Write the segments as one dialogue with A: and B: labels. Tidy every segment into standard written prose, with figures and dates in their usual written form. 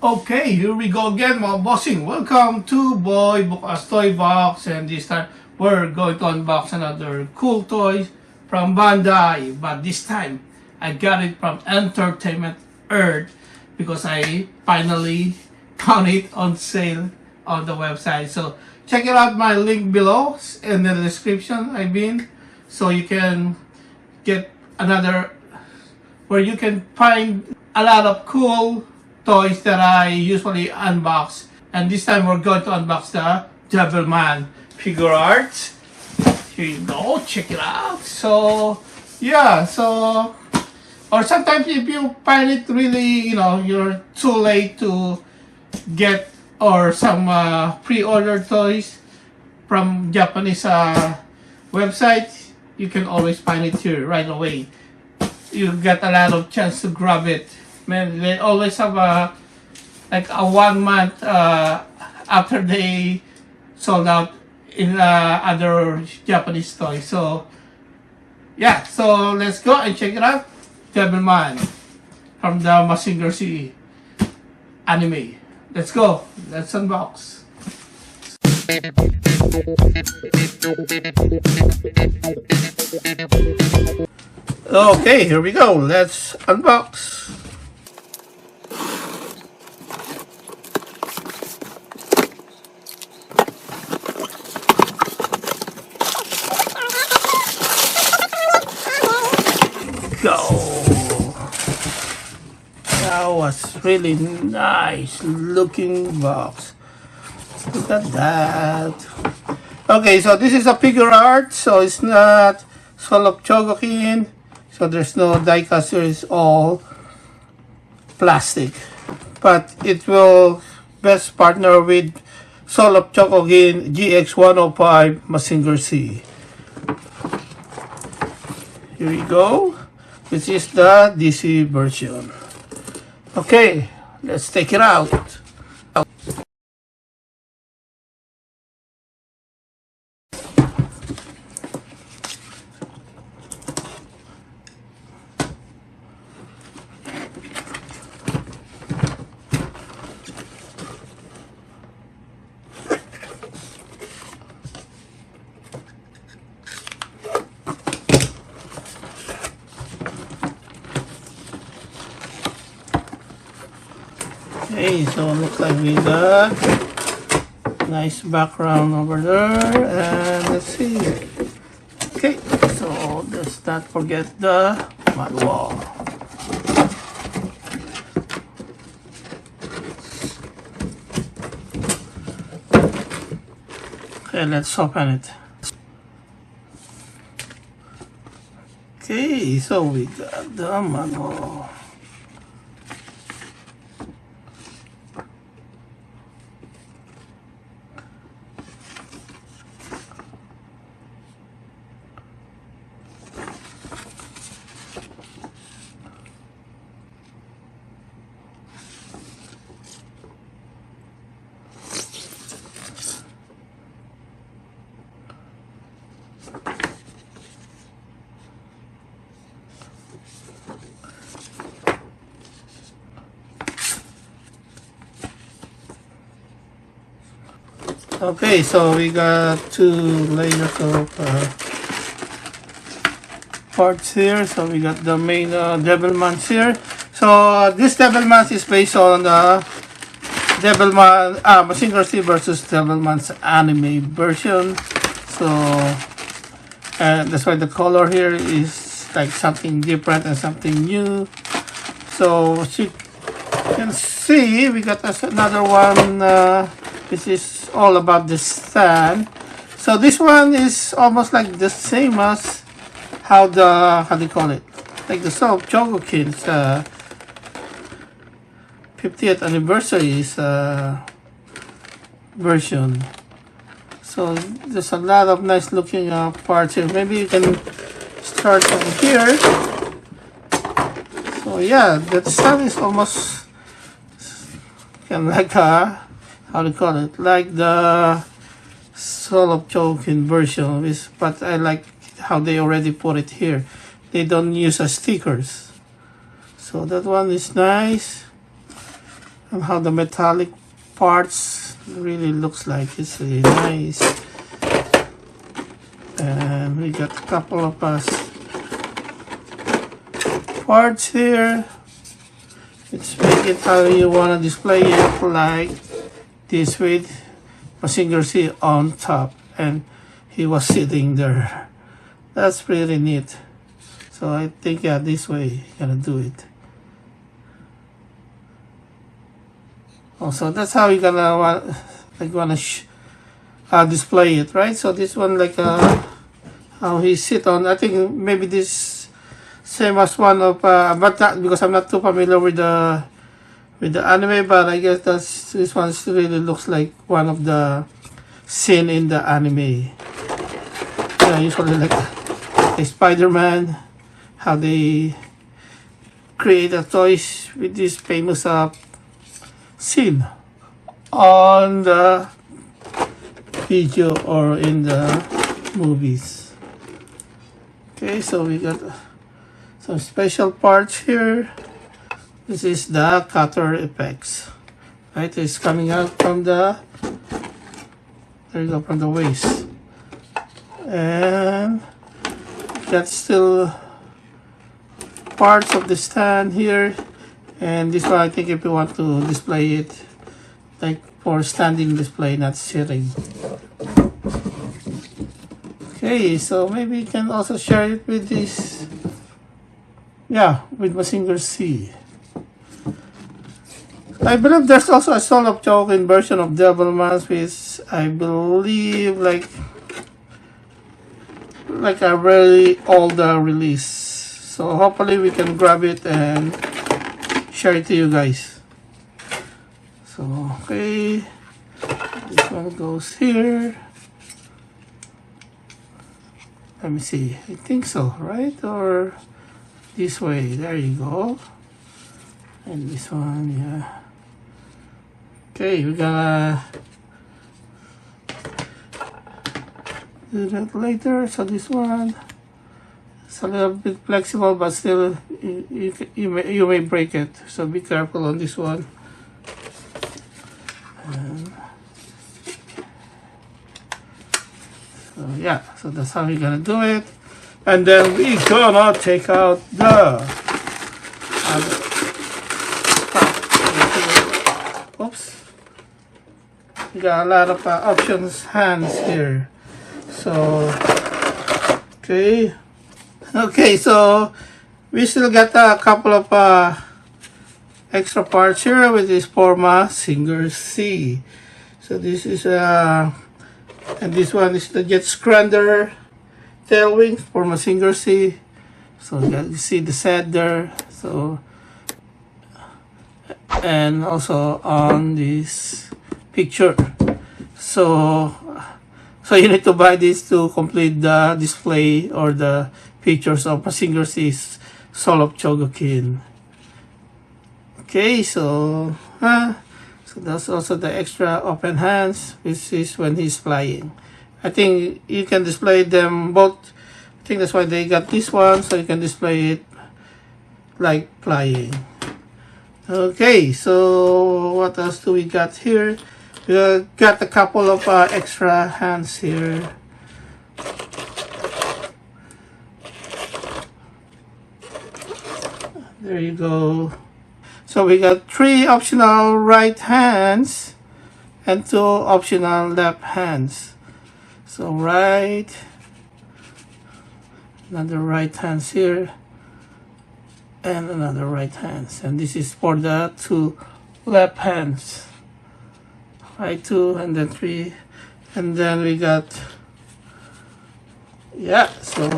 A: Okay, here we go again, mga bossing. Welcome to Boy Bukas Toy Box, and this time we're going to unbox another cool toy from Bandai. But this time, I got it from Entertainment Earth because I finally found it on sale on the website. So check it out, my link below in the description. So you can get another where you can find a lot of cool toys that I usually unbox. And this time we're going to unbox the Devilman figure art. Here you go, check it out. So yeah, or sometimes if you find it really, you're too late to get or some pre-order toys from Japanese websites, you can always find it here right away. You get a lot of chance to grab it. Man, they always have like a 1 month after they sold out in other Japanese toys. So yeah, so let's go and check it out. Devilman from the Mazinger Z anime. Let's go. Let's unbox. Okay, here we go. Let's unbox. Go. That was really nice looking box. Look at that. Okay, so this is a figure art, so it's not Soul of Chogokin, so there's no die caster, it's all plastic. But it will best partner with Soul of Chogokin GX105 Mazinger Z. Here we go. This is the DC version. Okay, let's take it out. Okay, so it looks like we got nice background over there, and let's see. Okay, so let's not forget the manual. Okay, let's open it. Okay, so we got the manual. Okay, so we got 2 layers of parts here. So we got the main Devilmans here. So this Devilman is based on Devilman Mazinger Z versus Devilman's anime version. So that's why the color here is like something different and something new. So as you can see, we got another one. This is all about the stand. So this one is almost like the same as how do you call it? Like the Soul of Chogokin's 50th anniversary version. So there's a lot of nice looking parts here. Maybe you can start from here. So yeah, that stand is almost kind of like how do you call it? Like the Soul of Chogokin version, but I like how they already put it here. They don't use stickers. So that one is nice. and how the metallic parts really looks like. It's really nice. And we got a couple of parts here. Let's make it how you want to display it, like this with MazingerZ on top, and he was sitting there. That's pretty neat. So I think, yeah, this way you're gonna do it. Also, that's how you're gonna wanna display it, right? So this one, like how he sit on. I think maybe this same as one of, but not, because I'm not too familiar with the anime, but I guess this one really looks like one of the scene in the anime. Yeah, usually like a Spider-Man, how they create a toys with this famous scene on the video or in the movies. Okay, so we got some special parts here. This is the cutter effects. Right, it's coming out from the, there you go, from the waist. And that's still parts of the stand here. And this one, I think if you want to display it, like for standing display, not sitting. Okay, so maybe you can also share it with this, yeah, with MazingerZ. I believe there's also a Soul of Chogokin version of Devilman, which I believe like a very older release. So hopefully we can grab it and share it to you guys. So okay, this one goes here. Let me see. I think so, right? Or this way. There you go. And this one, yeah. Okay, we gotta do that later. So this one, it's a little bit flexible, but still you may break it. So be careful on this one. And so yeah, so that's how we're gonna do it. And then we're gonna take out the oops. We got a lot of options hands here. So okay, so we still got a couple of extra parts here with this for MazingerZ. So this is and this one is the jet scrander tail wings for MazingerZ. So you see the set there. So and also on this picture. So you need to buy this to complete the display or the pictures of MazingerZ's Soul of Chogokin. Okay, so that's also the extra open hands, which is when he's flying. I think you can display them both. I think that's why they got this one, so you can display it like flying. Okay, so what else do we got here? We got a couple of extra hands here. There you go. So we got 3 optional right hands and 2 optional left hands. So right, another right hands here, and another right hands. And this is for the 2 left hands. Right, 2 and then 3, and then we got, yeah, so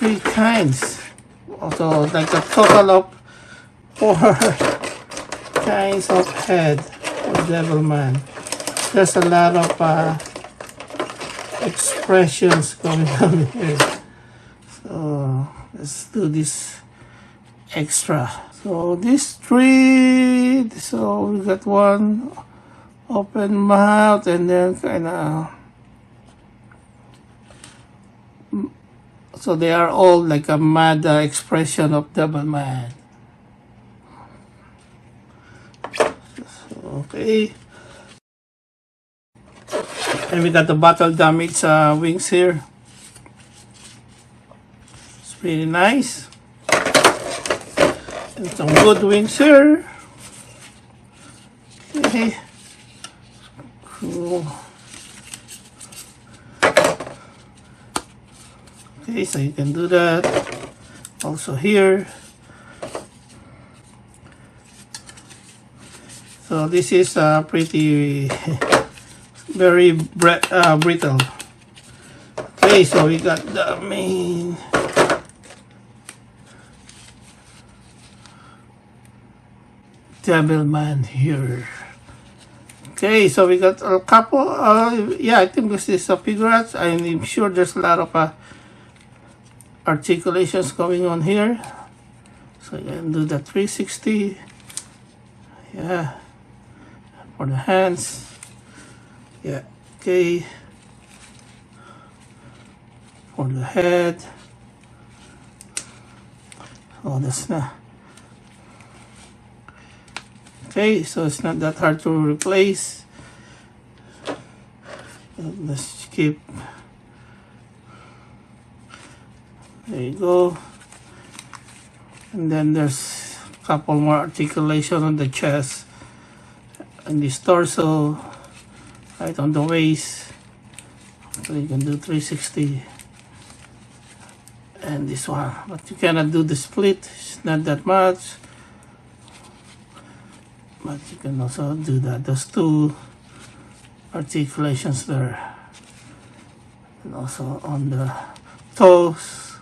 A: 3 kinds. Also like a total of 4 kinds of head of Devilman. There's a lot of expressions going on here. So let's do this extra. So these 3, so we got one open mouth and then kinda, so they are all like a mad expression of Devilman. Okay. And we got the battle damage wings here. It's pretty nice. And some good wings here. Okay. Cool. Okay, so you can do that. Also here. So this is pretty very brittle. Okay, so we got the main Devilman here. Okay, so we got a couple. Yeah, I think this is a Figuarts. I'm sure there's a lot of articulations going on here. So you can do the 360. Yeah, for the hands. Yeah, okay. For the head. Oh, that's not. Okay, so it's not that hard to replace. Let's keep. There you go. And then there's a couple more articulation on the chest and this torso, right on the waist. So you can do 360. And this one, but you cannot do the split. It's not that much. But you can also do that. Those two articulations there. And also on the toes.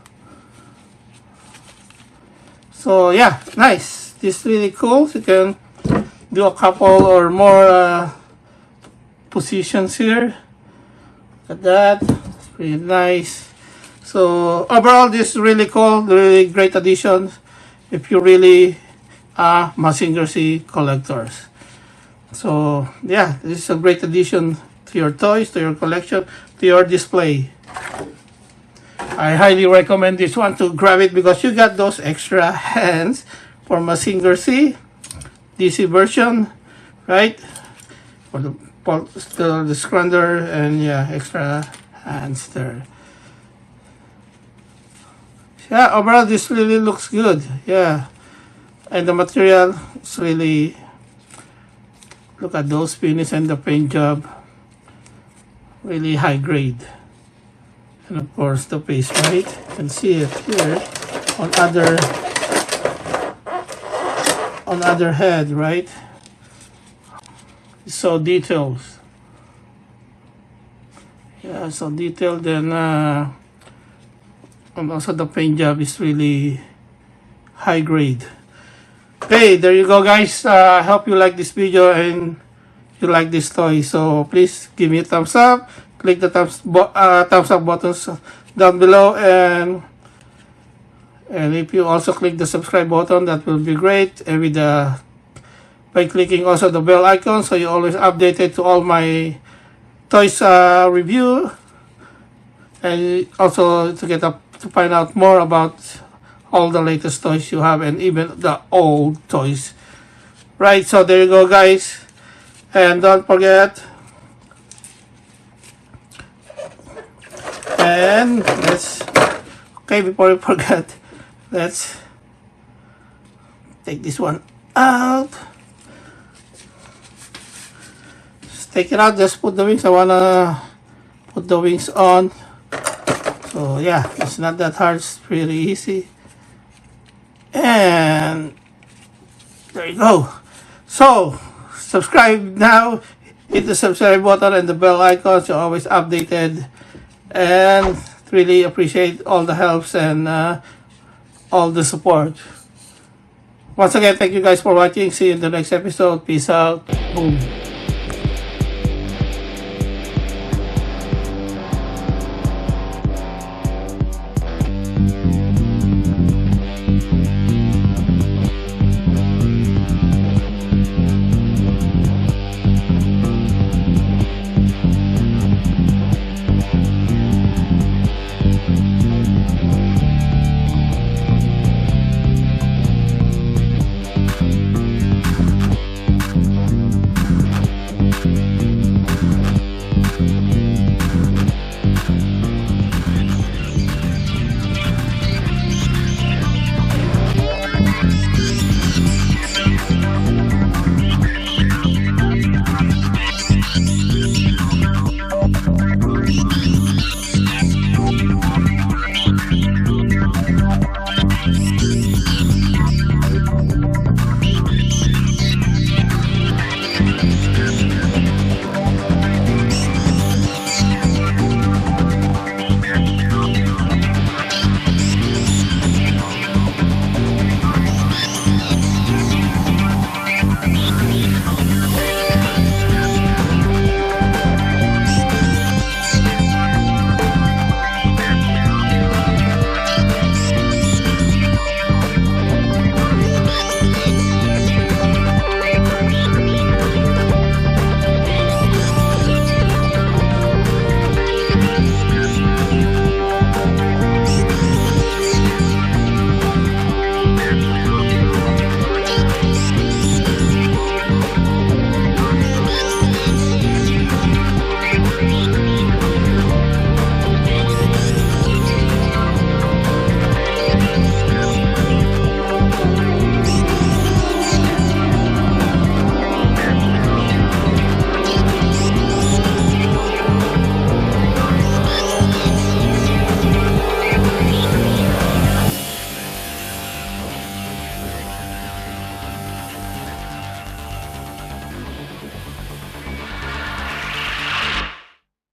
A: So yeah, nice. This is really cool. You can do a couple or more positions here. Look at that. It's pretty nice. So overall, this is really cool. Really great addition. If you really MazingerZ collectors. So yeah, this is a great addition to your toys, to your collection, to your display. I highly recommend this one to grab it because you got those extra hands for MazingerZ DC version, right? For the scrunner and yeah, extra hands there. Yeah, overall this really looks good. Yeah. And the material is really, look at those finish and the paint job, really high grade. And of course the face, right? You can see it here on other head, right? So detailed. Yeah, so detailed, and also the paint job is really high grade. Okay, there you go guys. I hope you like this video and you like this toy. So please give me a thumbs up. Click the thumbs up buttons down below, and if you also click the subscribe button, that will be great. And with by clicking also the bell icon, so you're always updated to all my toys review, and also to find out more about all the latest toys you have, and even the old toys. Right, so there you go guys. And don't forget, and before we forget, let's take this one out. Just take it out, just put the wings. I wanna put the wings on. So yeah, it's not that hard, it's pretty easy. And there you go. So subscribe now, hit the subscribe button and the bell icon so you're always updated, and really appreciate all the helps and all the support. Once again, thank you guys for watching. See you in the next episode. Peace out. Boom.